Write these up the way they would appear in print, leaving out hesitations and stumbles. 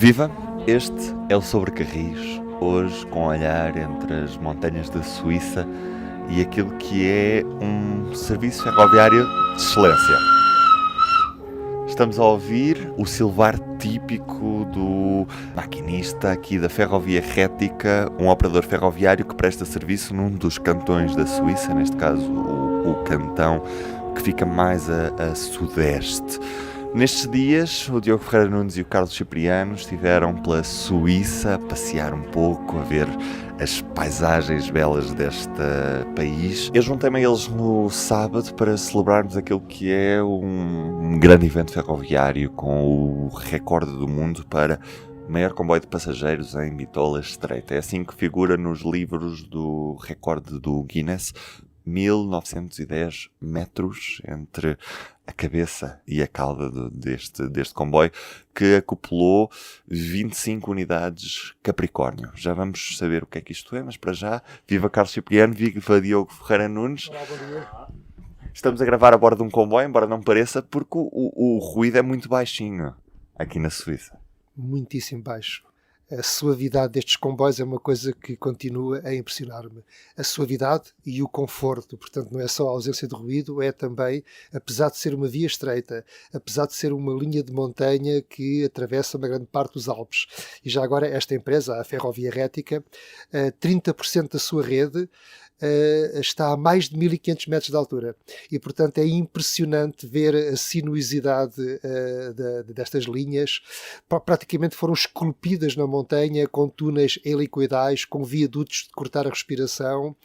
Viva! Este é o Sobre Carris, hoje com um olhar entre as montanhas da Suíça e aquilo que é um serviço ferroviário de excelência. Estamos a ouvir o silvar típico do maquinista aqui da Ferrovia Rética, um operador ferroviário que presta serviço num dos cantões da Suíça, neste caso o cantão que fica mais a sudeste. Nestes dias, o Diogo Ferreira Nunes e o Carlos Cipriano estiveram pela Suíça a passear um pouco, a ver as paisagens belas deste país. Eu juntei-me a eles no sábado para celebrarmos aquilo que é um grande evento ferroviário com o recorde do mundo para o maior comboio de passageiros em bitola estreita. É assim que figura nos livros do recorde do Guinness. 1910 metros entre a cabeça e a cauda deste comboio, que acopulou 25 unidades Capricórnio. Já vamos saber o que é que isto é, mas para já, viva Carlos Cipriano, viva Diogo Ferreira Nunes. Olá, bom dia. Estamos a gravar a bordo de um comboio, embora não pareça, porque o ruído é muito baixinho aqui na Suíça. Muitíssimo baixo. A suavidade destes comboios é uma coisa que continua a impressionar-me. A suavidade e o conforto, portanto, não é só a ausência de ruído, é também, apesar de ser uma via estreita, apesar de ser uma linha de montanha que atravessa uma grande parte dos Alpes. E já agora esta empresa, a Ferrovia Rética, 30% da sua rede está a mais de 1500 metros de altura e, portanto, é impressionante ver a sinuosidade destas linhas. Praticamente foram esculpidas na montanha com túneis helicoidais, com viadutos de cortar a respiração,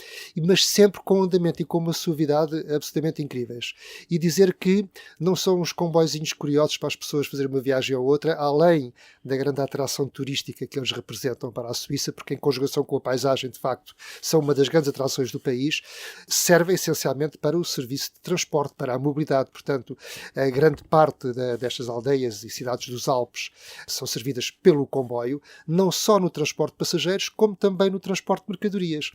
mas sempre com um andamento e com uma suavidade absolutamente incríveis. E dizer que não são uns comboizinhos curiosos para as pessoas fazerem uma viagem ou outra, além da grande atração turística que eles representam para a Suíça, porque em conjugação com a paisagem, de facto, são uma das grandes atrações do país, servem essencialmente para o serviço de transporte, para a mobilidade. Portanto, a grande parte destas aldeias e cidades dos Alpes são servidas pelo comboio, não só no transporte de passageiros, como também no transporte de mercadorias.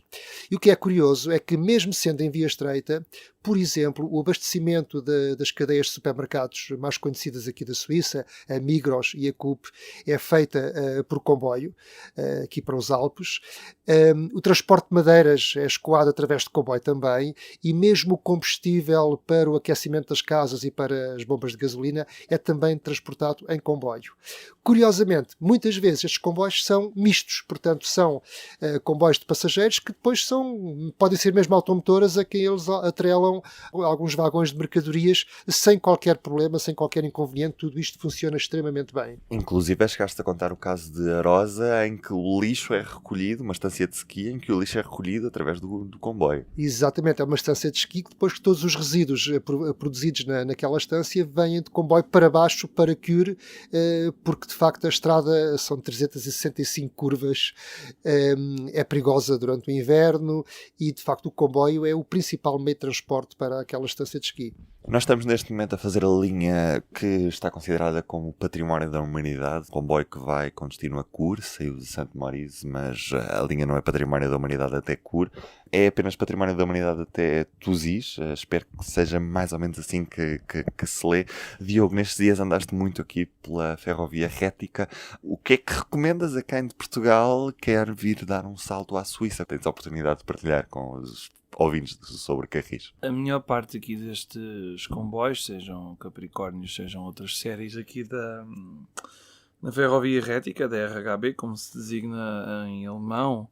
E o que é curioso é que, mesmo sendo em via estreita, por exemplo, o abastecimento das cadeias de supermercados mais conhecidas aqui da Suíça, a Migros e a Coop, é feita por comboio, aqui para os Alpes. O transporte de madeiras é escoado através de comboio também, e mesmo o combustível para o aquecimento das casas e para as bombas de gasolina é também transportado em comboio. Curiosamente, muitas vezes estes comboios são mistos, portanto são comboios de passageiros que depois podem ser mesmo automotoras a quem eles atrelam alguns vagões de mercadorias sem qualquer problema, sem qualquer inconveniente. Tudo isto funciona extremamente bem. Inclusive, chegaste a contar o caso de Arosa, em que o lixo é recolhido, uma estância de esqui em que o lixo é recolhido através do comboio. Exatamente, é uma estância de esqui que depois que todos os resíduos produzidos naquela estância vêm de comboio para baixo para Cure, porque de facto a estrada são 365 curvas, é perigosa durante o inverno e de facto o comboio é o principal meio de transporte para aquela estância de esqui. Nós estamos neste momento a fazer a linha que está considerada como património da humanidade, o comboio que vai com destino a Cure, saiu de Sainte-Maurice, mas a linha não é património da humanidade até Cure, é apenas património da humanidade até Tuzis. Espero que seja mais ou menos assim que se lê. Diogo, nestes dias andaste muito aqui pela Ferrovia Rética. O que é que recomendas a quem de Portugal quer vir dar um salto à Suíça? Tens a oportunidade de partilhar com os ouvintes sobre Carris. A melhor parte aqui destes comboios, sejam Capricórnios, sejam outras séries aqui na Ferrovia Rética, da RHB, como se designa em alemão,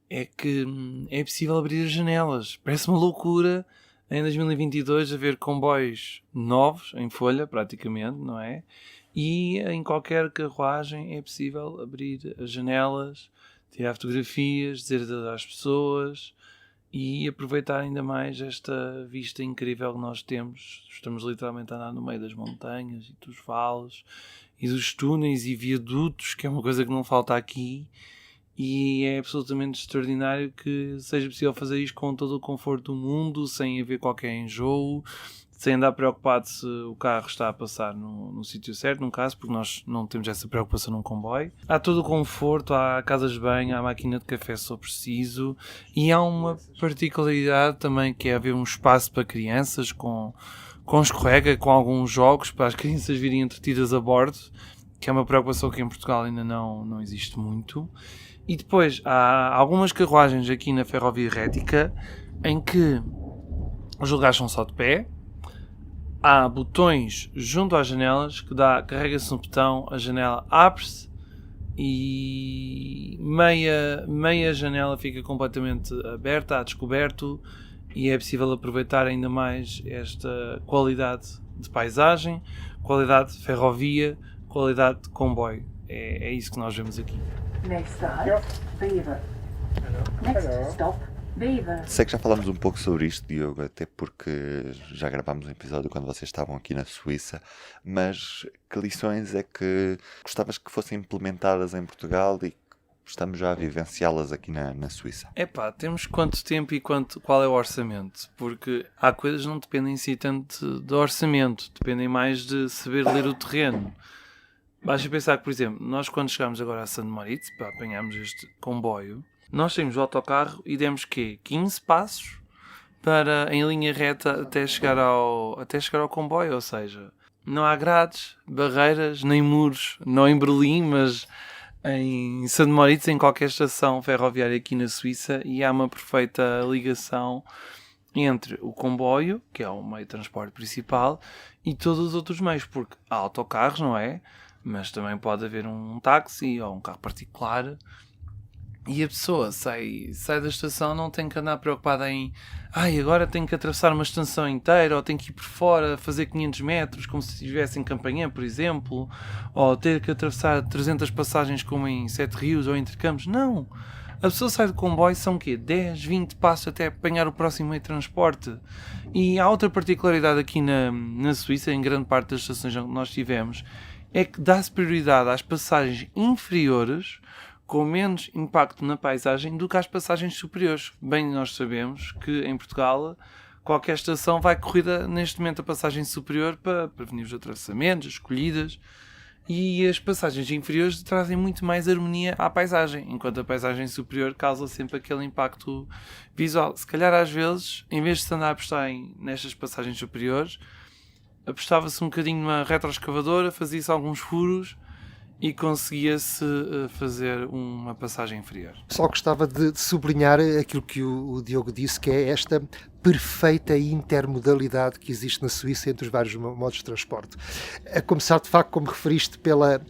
é que é possível abrir as janelas. Parece uma loucura em 2022 haver comboios novos, em folha praticamente, não é? E em qualquer carruagem é possível abrir as janelas, tirar fotografias, dizer às pessoas e aproveitar ainda mais esta vista incrível que nós temos. Estamos literalmente a andar no meio das montanhas e dos vales e dos túneis e viadutos, que é uma coisa que não falta aqui, e é absolutamente extraordinário que seja possível fazer isto com todo o conforto do mundo, sem haver qualquer enjoo, sem andar preocupado se o carro está a passar no sítio certo, num caso, porque nós não temos essa preocupação num comboio. Há todo o conforto, há casas de banho, há máquina de café se for preciso, e há uma particularidade também, que é haver um espaço para crianças com escorrega, com alguns jogos para as crianças virem entretidas a bordo, que é uma preocupação que em Portugal ainda não existe muito. E depois há algumas carruagens aqui na Ferrovia Rética em que os lugares são só de pé. Há botões junto às janelas que carrega-se um botão, a janela abre-se e meia janela fica completamente aberta, a descoberto, e é possível aproveitar ainda mais esta qualidade de paisagem, qualidade de ferrovia, qualidade de comboio. É isso que nós vemos aqui. Next stop, Beaver. Next stop, Beaver. Sei que já falámos um pouco sobre isto, Diogo, até porque já gravámos um episódio quando vocês estavam aqui na Suíça, mas que lições é que gostavas que fossem implementadas em Portugal e que estamos já a vivenciá-las aqui na Suíça? Temos quanto tempo e qual é o orçamento? Porque há coisas que não dependem em si tanto do orçamento, dependem mais de saber ler o terreno. Basta pensar que, por exemplo, nós quando chegámos agora a St. Moritz, para apanharmos este comboio, nós saímos do autocarro e demos 15 passos em linha reta até chegar ao comboio, ou seja, não há grades, barreiras, nem muros, não em Berlim, mas em St. Moritz, em qualquer estação ferroviária aqui na Suíça, e há uma perfeita ligação entre o comboio, que é o meio de transporte principal, e todos os outros meios, porque há autocarros, não é? Mas também pode haver um táxi ou um carro particular. E a pessoa sai da estação, não tem que andar preocupada em agora tenho que atravessar uma estação inteira, ou tenho que ir por fora, fazer 500 metros, como se estivesse em Campanhã, por exemplo, ou ter que atravessar 300 passagens como em Sete Rios ou entre Campos. Não! A pessoa sai do comboio, são 10, 20 passos até apanhar o próximo meio de transporte. E há outra particularidade aqui na Suíça, em grande parte das estações onde nós tivemos, é que dá-se prioridade às passagens inferiores com menos impacto na paisagem do que às passagens superiores. Bem, nós sabemos que em Portugal qualquer estação vai corrida neste momento a passagem superior para prevenir os atravessamentos, as colhidas, e as passagens inferiores trazem muito mais harmonia à paisagem, enquanto a paisagem superior causa sempre aquele impacto visual. Se calhar às vezes, em vez de se andar a apostar nestas passagens superiores, apostava-se um bocadinho numa retroescavadora, fazia-se alguns furos e conseguia-se fazer uma passagem inferior. Só gostava de sublinhar aquilo que o Diogo disse, que é esta perfeita intermodalidade que existe na Suíça entre os vários modos de transporte. A começar, de facto, como referiste, pela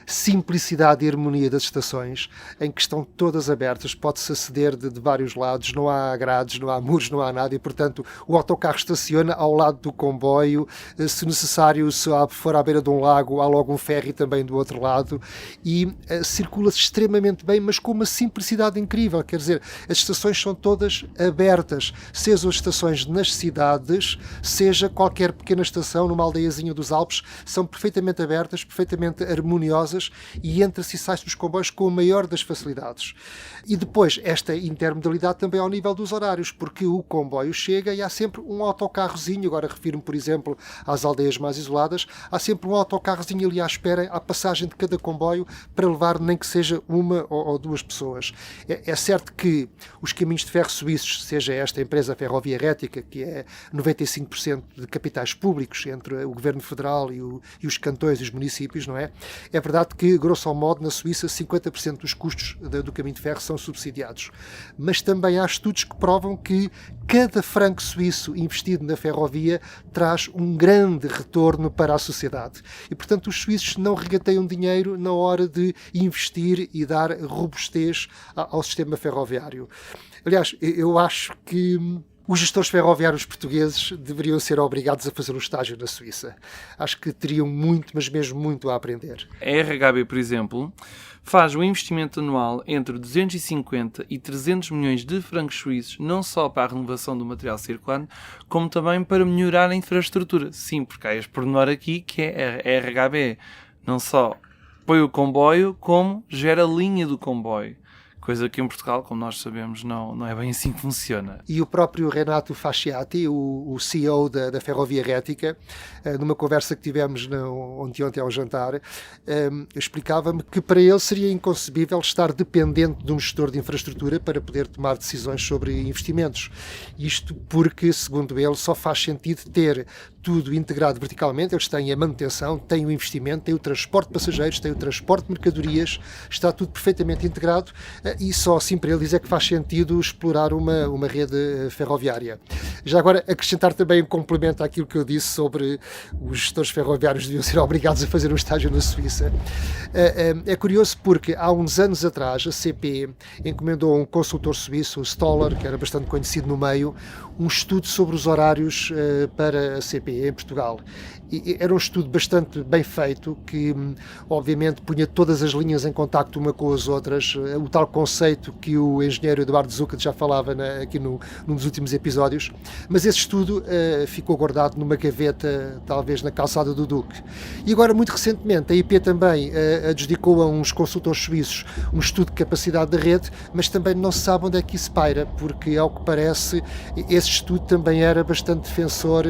simplicidade e harmonia das estações, em que estão todas abertas, pode-se aceder de vários lados, não há grades, não há muros, não há nada, e portanto o autocarro estaciona ao lado do comboio, se necessário, se for à beira de um lago, há logo um ferry também do outro lado, e circula-se extremamente bem, mas com uma simplicidade incrível. Quer dizer, as estações são todas abertas, seja as estações nas cidades, seja qualquer pequena estação numa aldeiazinha dos Alpes, são perfeitamente abertas, perfeitamente harmoniosas, e entra-se e sai-se dos comboios com a maior das facilidades. E depois, esta intermodalidade também ao nível dos horários, porque o comboio chega e há sempre um autocarrozinho, agora refiro-me, por exemplo, às aldeias mais isoladas, há sempre um autocarrozinho ali à espera, à passagem de cada comboio, para levar nem que seja uma ou duas pessoas. É certo que os caminhos de ferro suíços, seja esta empresa Ferrovia Rética, que é 95% de capitais públicos entre o Governo Federal e os cantões e os municípios, não é? É verdade que, grosso modo, na Suíça, 50% dos custos do caminho de ferro são subsidiados. Mas também há estudos que provam que cada franco suíço investido na ferrovia traz um grande retorno para a sociedade. E, portanto, os suíços não regateiam dinheiro na hora de investir e dar robustez ao sistema ferroviário. Aliás, eu acho que os gestores ferroviários portugueses deveriam ser obrigados a fazer um estágio na Suíça. Acho que teriam muito, mas mesmo muito a aprender. A RHB, por exemplo, faz um investimento anual entre 250 e 300 milhões de francos suíços, não só para a renovação do material circulante, como também para melhorar a infraestrutura. Sim, porque há este pormenor aqui que é a RHB. Não só põe o comboio, como gera a linha do comboio. Coisa que em Portugal, como nós sabemos, não é bem assim que funciona. E o próprio Renato Fasciati, o CEO da Ferrovia Rética, numa conversa que tivemos ontem ao jantar, explicava-me que para ele seria inconcebível estar dependente de um gestor de infraestrutura para poder tomar decisões sobre investimentos. Isto porque, segundo ele, só faz sentido ter tudo integrado verticalmente. Eles têm a manutenção, têm o investimento, têm o transporte de passageiros, têm o transporte de mercadorias, está tudo perfeitamente integrado, e só assim para eles é que faz sentido explorar uma rede ferroviária. Já agora, acrescentar também um complemento àquilo que eu disse sobre os gestores ferroviários deviam ser obrigados a fazer um estágio na Suíça. É curioso porque há uns anos atrás a CP encomendou a um consultor suíço, o Stoller, que era bastante conhecido no meio, um estudo sobre os horários para a CP em Portugal. E era um estudo bastante bem feito, que obviamente punha todas as linhas em contacto uma com as outras, o tal conceito que o engenheiro Eduardo Zucca já falava aqui num dos últimos episódios, mas esse estudo ficou guardado numa gaveta, talvez na calçada do Duque. E agora, muito recentemente, a IP também adjudicou a uns consultores suíços um estudo de capacidade da rede, mas também não se sabe onde é que isso paira, porque, ao que parece, esse estudo também era bastante defensor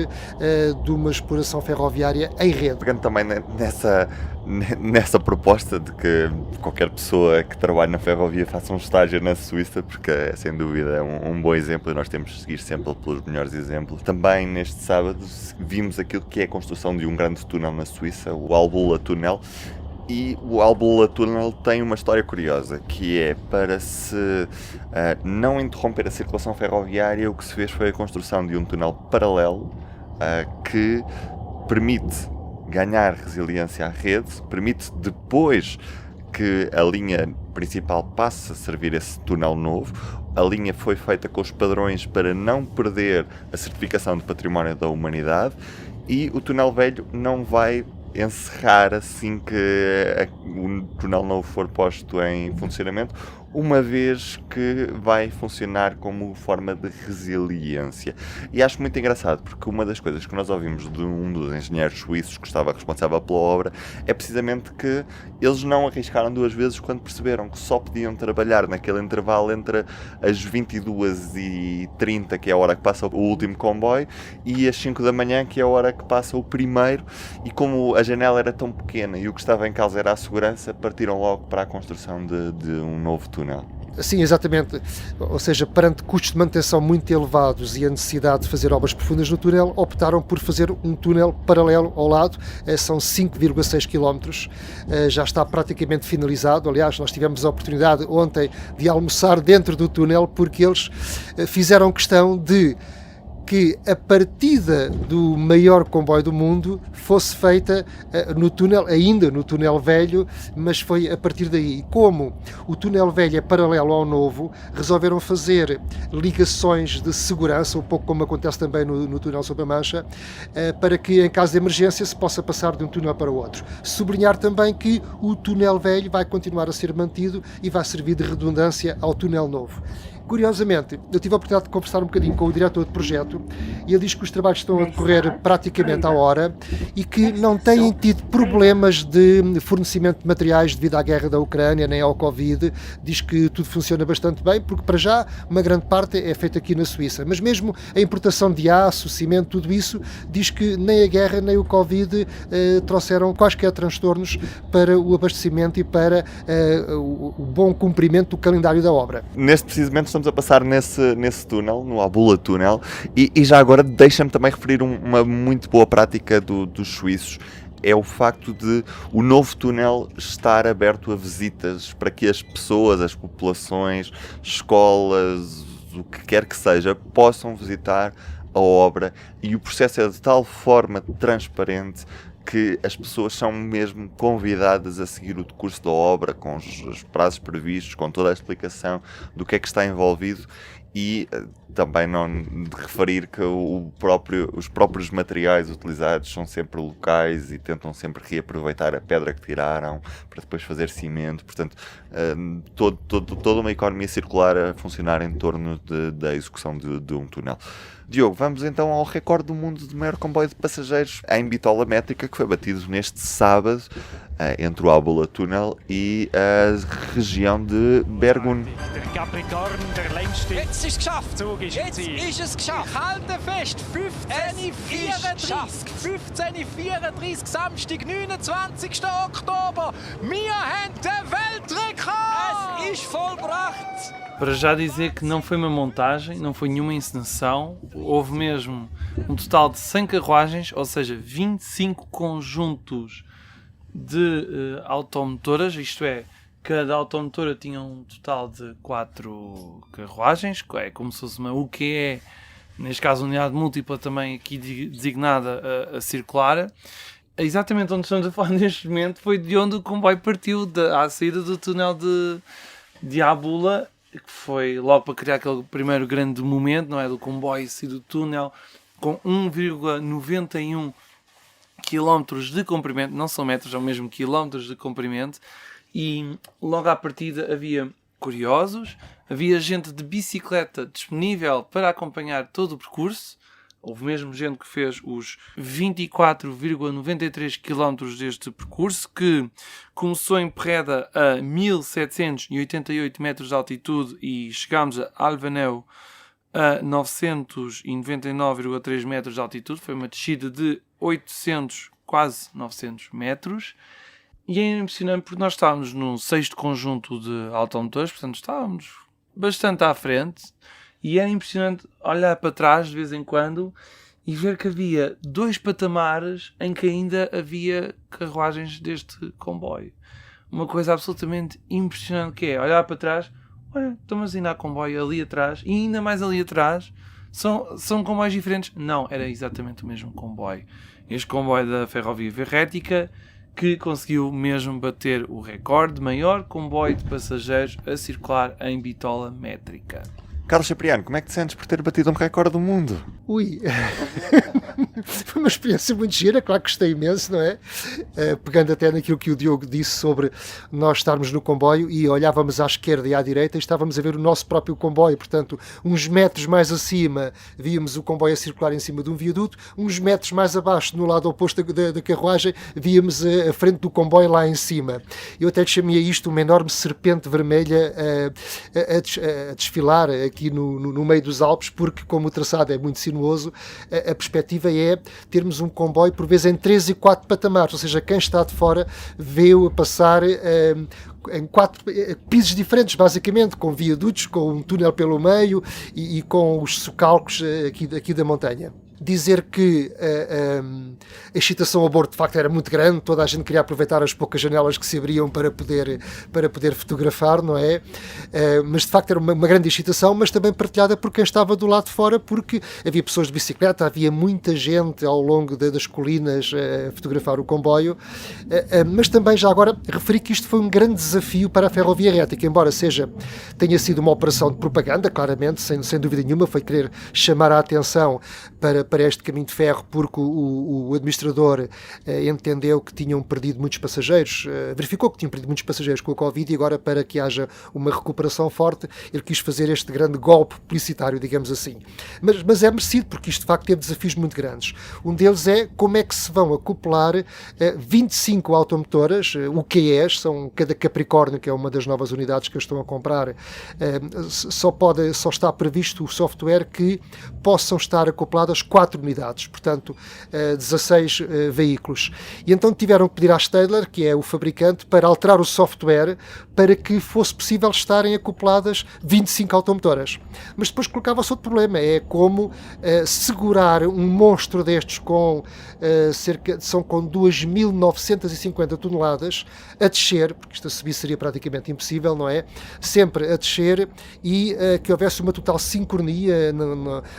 de uma exploração ferroviária em rede. Pegando também nessa proposta de que qualquer pessoa que trabalhe na ferrovia faça um estágio na Suíça, porque é sem dúvida um bom exemplo e nós temos de seguir sempre pelos melhores exemplos. Também neste sábado vimos aquilo que é a construção de um grande túnel na Suíça, o Albula Tunnel. E o Albula Tunnel tem uma história curiosa, que é para se não interromper a circulação ferroviária, o que se fez foi a construção de um túnel paralelo que permite ganhar resiliência à rede, permite depois que a linha principal passe a servir esse túnel novo. A linha foi feita com os padrões para não perder a certificação de Património da Humanidade e o túnel velho não vai encerrar assim que o túnel novo for posto em funcionamento, uma vez que vai funcionar como forma de resiliência. E acho muito engraçado, porque uma das coisas que nós ouvimos de um dos engenheiros suíços que estava responsável pela obra é precisamente que eles não arriscaram duas vezes quando perceberam que só podiam trabalhar naquele intervalo entre as 22h30, que é a hora que passa o último comboio, e as 5 da manhã, que é a hora que passa o primeiro, e como a janela era tão pequena e o que estava em causa era a segurança, partiram logo para a construção de um novo túnel. Sim, exatamente. Ou seja, perante custos de manutenção muito elevados e a necessidade de fazer obras profundas no túnel, optaram por fazer um túnel paralelo ao lado. São 5,6 km. Já está praticamente finalizado. Aliás, nós tivemos a oportunidade ontem de almoçar dentro do túnel, porque eles fizeram questão de que a partida do maior comboio do mundo fosse feita no túnel, ainda no túnel velho, mas foi a partir daí. Como o túnel velho é paralelo ao novo, resolveram fazer ligações de segurança, um pouco como acontece também no túnel sob a Mancha, para que em caso de emergência se possa passar de um túnel para o outro. Sublinhar também que o túnel velho vai continuar a ser mantido e vai servir de redundância ao túnel novo. Curiosamente, eu tive a oportunidade de conversar um bocadinho com o diretor de projeto e ele diz que os trabalhos estão a decorrer praticamente à hora e que não têm tido problemas de fornecimento de materiais devido à guerra da Ucrânia nem ao Covid. Diz que tudo funciona bastante bem, porque para já uma grande parte é feita aqui na Suíça, mas mesmo a importação de aço, cimento, tudo isso, diz que nem a guerra nem o Covid trouxeram quaisquer transtornos para o abastecimento e para o bom cumprimento do calendário da obra. Neste precisamente estamos a passar nesse túnel, no Albula Tunnel, e já agora deixa-me também referir uma muito boa prática dos suíços. É o facto de o novo túnel estar aberto a visitas para que as pessoas, as populações, escolas, o que quer que seja, possam visitar a obra, e o processo é de tal forma transparente que as pessoas são mesmo convidadas a seguir o decurso da obra, com os prazos previstos, com toda a explicação do que é que está envolvido, e também não de referir que os próprios materiais utilizados são sempre locais e tentam sempre reaproveitar a pedra que tiraram para depois fazer cimento. Portanto, toda uma economia circular a funcionar em torno da execução de um túnel. Diogo, vamos então ao recorde do mundo de maior comboio de passageiros em bitola métrica, que foi batido neste sábado entre o Albula Tunnel e a região de Bergum. Der Capricorn, der längste. Jetzt ist es geschafft. Zug ist im Jetzt Ziel. ist es geschafft. Ich halte fest, 15:34. 15:34, Samstag, 29. Oktober. Wir haben den Weltrekord! Es ist vollbracht. Para já dizer que não foi uma montagem, não foi nenhuma encenação, houve mesmo um total de 100 carruagens, ou seja, 25 conjuntos de automotoras, isto é, cada automotora tinha um total de 4 carruagens, é como se fosse uma UQE, neste caso unidade múltipla também aqui designada a circular. Exatamente onde estamos a falar neste momento foi de onde o comboio partiu, à saída do túnel de Albula, que foi logo para criar aquele primeiro grande momento, não é, do comboio sair do túnel com 1,91 km de comprimento, não são metros, são mesmo quilómetros de comprimento, e logo à partida havia curiosos, havia gente de bicicleta disponível para acompanhar todo o percurso. Houve mesmo gente que fez os 24,93 km deste percurso, que começou em Perreda a 1788 metros de altitude e chegámos a Alvaneu a 999,3 metros de altitude. Foi uma descida de 800, quase 900 metros. E é impressionante porque nós estávamos no 6º conjunto de automotores, portanto estávamos bastante à frente. E era impressionante olhar para trás de vez em quando e ver que havia 2 patamares em que ainda havia carruagens deste comboio. Uma coisa absolutamente impressionante que é olhar para trás, olha, estamos ainda a comboio ali atrás e ainda mais ali atrás. São comboios diferentes? Não, era exatamente o mesmo comboio. Este comboio da Ferrovia Verrética que conseguiu mesmo bater o recorde de maior comboio de passageiros a circular em bitola métrica. Carlos Cipriano, como é que te sentes por ter batido um recorde do mundo? Ui, foi uma experiência muito gira, claro que gostei imenso, não é? Pegando até naquilo que o Diogo disse sobre nós estarmos no comboio e olhávamos à esquerda e à direita e estávamos a ver o nosso próprio comboio, portanto, uns metros mais acima víamos o comboio a circular em cima de um viaduto, uns metros mais abaixo, no lado oposto da carruagem, víamos a frente do comboio lá em cima. Eu até chamei isto uma enorme serpente vermelha a desfilar aqui no meio dos Alpes, porque como o traçado é muito sinuoso, a perspectiva é termos um comboio por vezes em 3 e 4 patamares, ou seja, quem está de fora vê-o a passar em 4 pisos diferentes, basicamente, com viadutos, com um túnel pelo meio e com os socalcos aqui da montanha. Dizer que a excitação a bordo de facto era muito grande, toda a gente queria aproveitar as poucas janelas que se abriam para poder fotografar, não é? Mas de facto era uma grande excitação, mas também partilhada por quem estava do lado de fora, porque havia pessoas de bicicleta, havia muita gente ao longo das colinas a fotografar o comboio, mas também já agora referi que isto foi um grande desafio para a Ferrovia Rética, embora tenha sido uma operação de propaganda, claramente, sem dúvida nenhuma, foi querer chamar a atenção para este caminho de ferro, porque o administrador entendeu que tinham perdido muitos passageiros, verificou que tinham perdido muitos passageiros com a Covid e agora, para que haja uma recuperação forte, ele quis fazer este grande golpe publicitário, digamos assim. Mas é merecido, porque isto de facto teve desafios muito grandes. Um deles é como é que se vão acoplar 25 automotoras, UQEs, são cada Capricórnio, que é uma das novas unidades que eles estão a comprar, só está previsto o software que possam estar acopladas 4 unidades, portanto 16 veículos. E então tiveram que pedir à Stadler, que é o fabricante, para alterar o software para que fosse possível estarem acopladas 25 automotoras. Mas depois colocava-se outro problema, é como segurar um monstro destes com são com 2.950 toneladas a descer, porque isto a subir seria praticamente impossível, não é? Sempre a descer e que houvesse uma total sincronia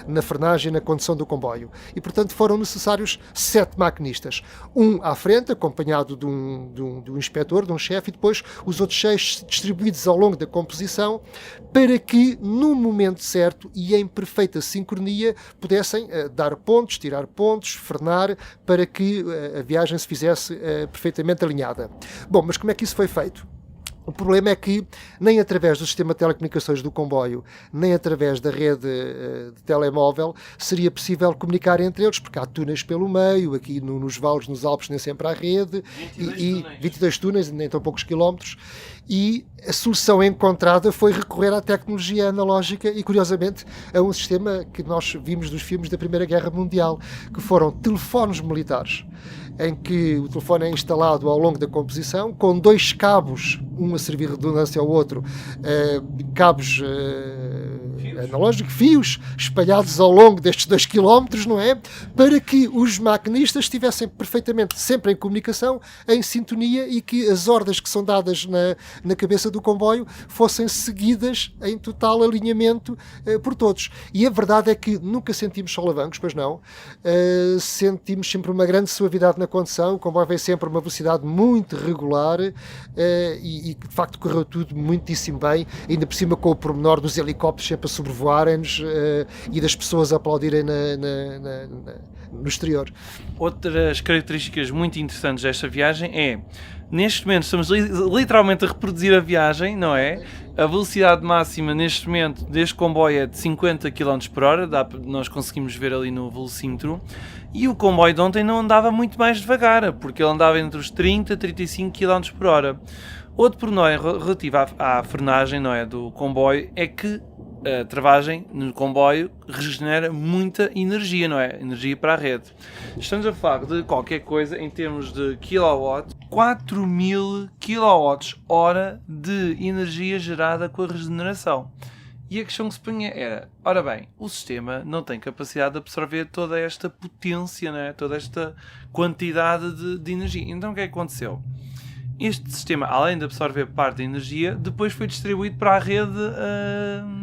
na frenagem e na condução do comboio. E, portanto, foram necessários 7 maquinistas. Um à frente, acompanhado de um inspetor, de um chefe, e depois os outros 6 comboios distribuídos ao longo da composição para que, no momento certo e em perfeita sincronia, pudessem dar pontos, tirar pontos, frenar, para que a viagem se fizesse perfeitamente alinhada. Bom, mas como é que isso foi feito? O problema é que nem através do sistema de telecomunicações do comboio, nem através da rede de telemóvel, seria possível comunicar entre eles, porque há túneis pelo meio, aqui nos vales, nos Alpes, nem sempre há rede, 22 túneis, nem tão poucos quilómetros, e a solução encontrada foi recorrer à tecnologia analógica e, curiosamente, a um sistema que nós vimos dos filmes da Primeira Guerra Mundial, que foram telefones militares, em que o telefone é instalado ao longo da composição, com 2 cabos, um a servir de redundância ao outro, cabos analógicos, fios, espalhados ao longo destes 2 km, não é? Para que os maquinistas estivessem perfeitamente sempre em comunicação, em sintonia, e que as ordens que são dadas na cabeça do comboio fossem seguidas em total alinhamento por todos. E a verdade é que nunca sentimos solavancos, pois não. Sentimos sempre uma grande suavidade na condução, o comboio veio sempre a uma velocidade muito regular e de facto correu tudo muitíssimo bem, ainda por cima com o pormenor dos helicópteros sempre a sobrevoarem-nos e das pessoas a aplaudirem no exterior. Outras características muito interessantes desta viagem é, neste momento estamos literalmente a reproduzir a viagem, não é? A velocidade máxima neste momento deste comboio é de 50 km por hora, nós conseguimos ver ali no velocímetro, e o comboio de ontem não andava muito mais devagar, porque ele andava entre os 30 e 35 km por hora. Outro pormenor relativo à frenagem, não é, do comboio, é que a travagem no comboio regenera muita energia, não é? Energia para a rede. Estamos a falar de qualquer coisa em termos de kilowatt, 4.000 kWh de energia gerada com a regeneração. E a questão que se punha era, ora bem, o sistema não tem capacidade de absorver toda esta potência, não é? Toda esta quantidade de energia. Então o que é que aconteceu? Este sistema, além de absorver parte da energia, depois foi distribuído para a rede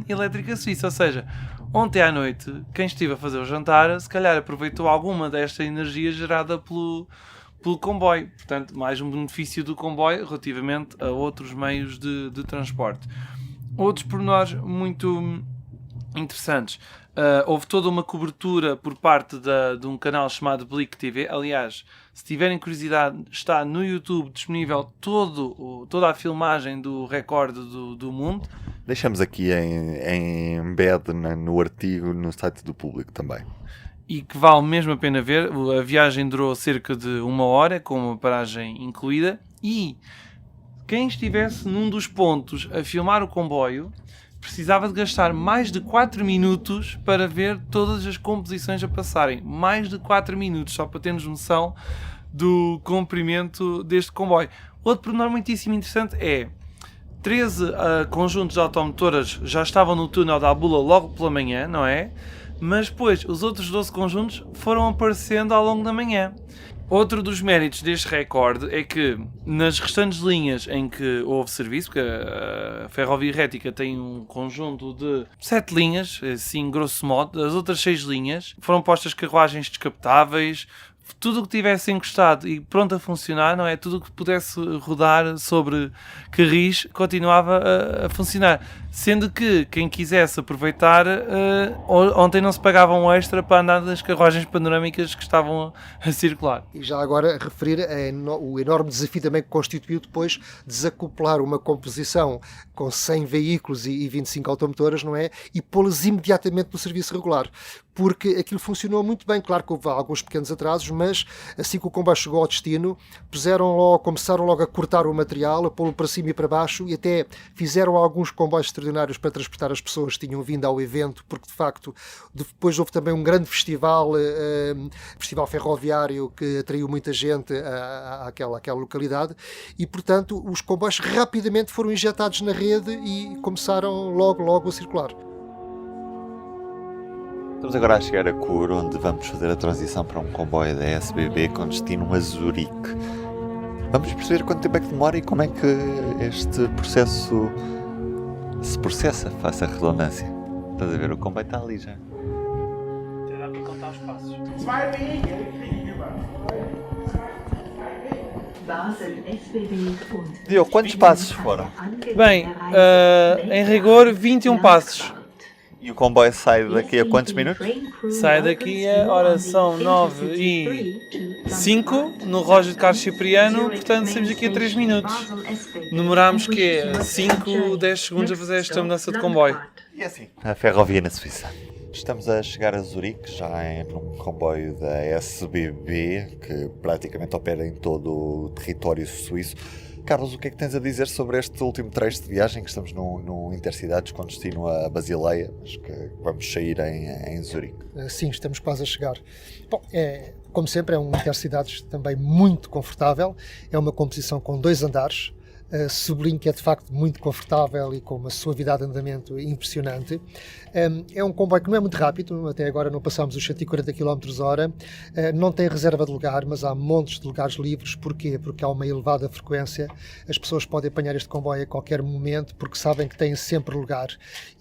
elétrica suíça. Ou seja, ontem à noite, quem estive a fazer o jantar, se calhar aproveitou alguma desta energia gerada pelo comboio. Portanto, mais um benefício do comboio relativamente a outros meios de transporte. Outros pormenores muito interessantes. Houve toda uma cobertura por parte de um canal chamado Blick TV. Aliás, se tiverem curiosidade, está no YouTube disponível toda a filmagem do recorde do mundo. Deixamos aqui em embed no artigo no site do Público também. E que vale mesmo a pena ver. A viagem durou cerca de 1 hora, com uma paragem incluída. E quem estivesse num dos pontos a filmar o comboio precisava de gastar mais de 4 minutos para ver todas as composições a passarem. Mais de 4 minutos, só para termos noção do comprimento deste comboio. Outro pormenor muitíssimo interessante é 13 conjuntos de automotoras já estavam no túnel da Abula logo pela manhã, não é? Mas depois os outros 12 conjuntos foram aparecendo ao longo da manhã. Outro dos méritos deste recorde é que nas restantes linhas em que houve serviço, porque a Ferrovia Rética tem um conjunto de 7 linhas, assim grosso modo, as outras 6 linhas foram postas carruagens descapotáveis, tudo o que tivesse encostado e pronto a funcionar, não é? Tudo o que pudesse rodar sobre carris continuava a funcionar. Sendo que quem quisesse aproveitar, ontem não se pagava um extra para andar nas carruagens panorâmicas que estavam a circular. E já agora referir o enorme desafio também que constituiu depois desacoplar uma composição com 100 veículos e 25 automotoras, não é? E pô-las imediatamente no serviço regular. Porque aquilo funcionou muito bem. Claro que houve alguns pequenos atrasos, mas assim que o comboio chegou ao destino, começaram logo a cortar o material, a pô-lo para cima e para baixo, e até fizeram alguns comboios extraordinários para transportar as pessoas que tinham vindo ao evento, porque de facto depois houve também um grande festival ferroviário que atraiu muita gente àquela localidade, e portanto os comboios rapidamente foram injetados na rede e começaram logo a circular. Estamos agora a chegar a Cur, onde vamos fazer a transição para um comboio da SBB com destino a Zurique. Vamos perceber quanto tempo é que demora e como é que este processo se processa, faça a redundância. Estás a ver, o comboio está ali já. Até dá para contar os passos. Diogo, quantos passos foram? Bem, em rigor, 21 passos. E o comboio sai daqui a quantos minutos? Sai daqui a, ora, são 9:05 no relógio de Carlos Cipriano, portanto saímos aqui a 3 minutos. Demorámos que 5, 10 segundos a fazer esta mudança de comboio. E assim, a ferrovia na Suíça. Estamos a chegar a Zurique, já num comboio da SBB, que praticamente opera em todo o território suíço. Carlos, o que é que tens a dizer sobre este último trecho de viagem, que estamos no Intercidades com destino a Basileia, mas que vamos sair em Zurique? Sim, estamos quase a chegar. Bom, como sempre, é um Intercidades também muito confortável. É uma composição com 2 andares. Sublinho que é de facto muito confortável e com uma suavidade de andamento impressionante. É um comboio que não é muito rápido, até agora não passamos os 140 km/h, não tem reserva de lugar, mas há montes de lugares livres. Porquê? Porque há uma elevada frequência, as pessoas podem apanhar este comboio a qualquer momento porque sabem que têm sempre lugar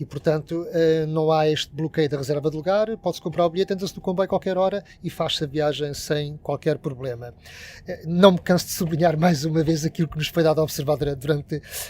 e, portanto, não há este bloqueio da reserva de lugar, pode-se comprar o bilhete, entra-se no comboio a qualquer hora e faz-se a viagem sem qualquer problema. Não me canso de sublinhar mais uma vez aquilo que nos foi dado a observar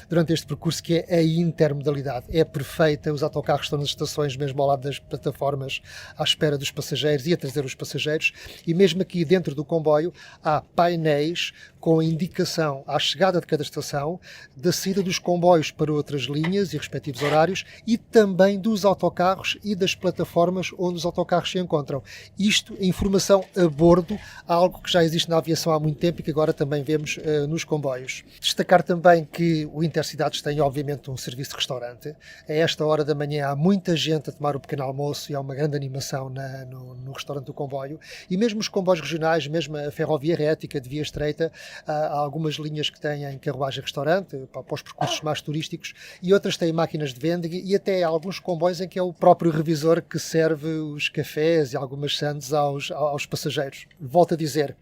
durante este percurso, que é a intermodalidade. É perfeita, os autocarros estão nas estações mesmo ao lado das plataformas à espera dos passageiros e a trazer os passageiros, e mesmo aqui dentro do comboio há painéis com a indicação à chegada de cada estação, da saída dos comboios para outras linhas e respectivos horários, e também dos autocarros e das plataformas onde os autocarros se encontram. Isto é informação a bordo, algo que já existe na aviação há muito tempo e que agora também vemos nos comboios. Destacar também que o Intercidades tem obviamente um serviço de restaurante. A esta hora da manhã há muita gente a tomar o pequeno almoço e há uma grande animação no restaurante do comboio, e mesmo os comboios regionais, mesmo a ferrovia rética de via estreita, há algumas linhas que têm carruagem-restaurante para os percursos mais turísticos, e outras têm máquinas de vending, e até alguns comboios em que é o próprio revisor que serve os cafés e algumas sandes aos passageiros. Volto a dizer,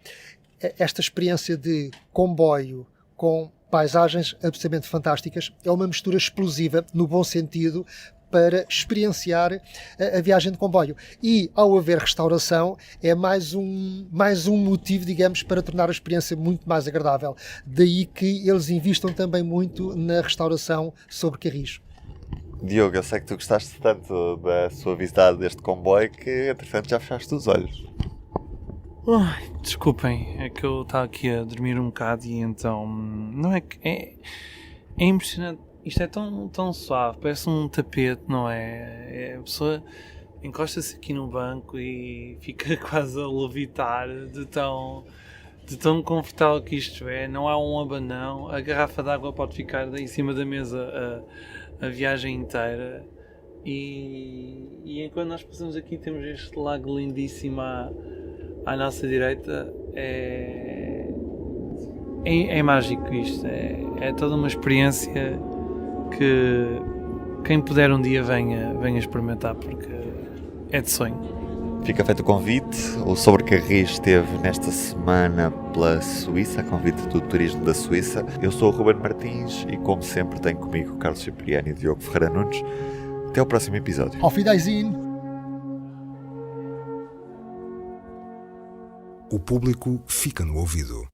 esta experiência de comboio com paisagens absolutamente fantásticas é uma mistura explosiva, no bom sentido, para experienciar a viagem de comboio. E, ao haver restauração, é mais um motivo, digamos, para tornar a experiência muito mais agradável. Daí que eles investam também muito na restauração sobre carris. Diogo, eu sei que tu gostaste tanto da suavidade deste comboio que, entretanto, já fechaste os olhos. Ai, desculpem, é que eu estava aqui a dormir um bocado e então... Não é que... É impressionante. Isto é tão suave, parece um tapete, não é? A pessoa encosta-se aqui no banco e fica quase a levitar de tão confortável que isto é. Não há um abanão, a garrafa de água pode ficar em cima da mesa a viagem inteira. E enquanto nós passamos aqui temos este lago lindíssimo à nossa direita. É mágico isto, é toda uma experiência que quem puder um dia venha experimentar, porque é de sonho. Fica feito o convite. O Sobre Carris esteve nesta semana pela Suíça, a convite do Turismo da Suíça. Eu sou o Ruben Martins e, como sempre, tenho comigo Carlos Cipriano e Diogo Ferreira Nunes. Até ao próximo episódio. Auf Wiedersehen! O público fica no ouvido.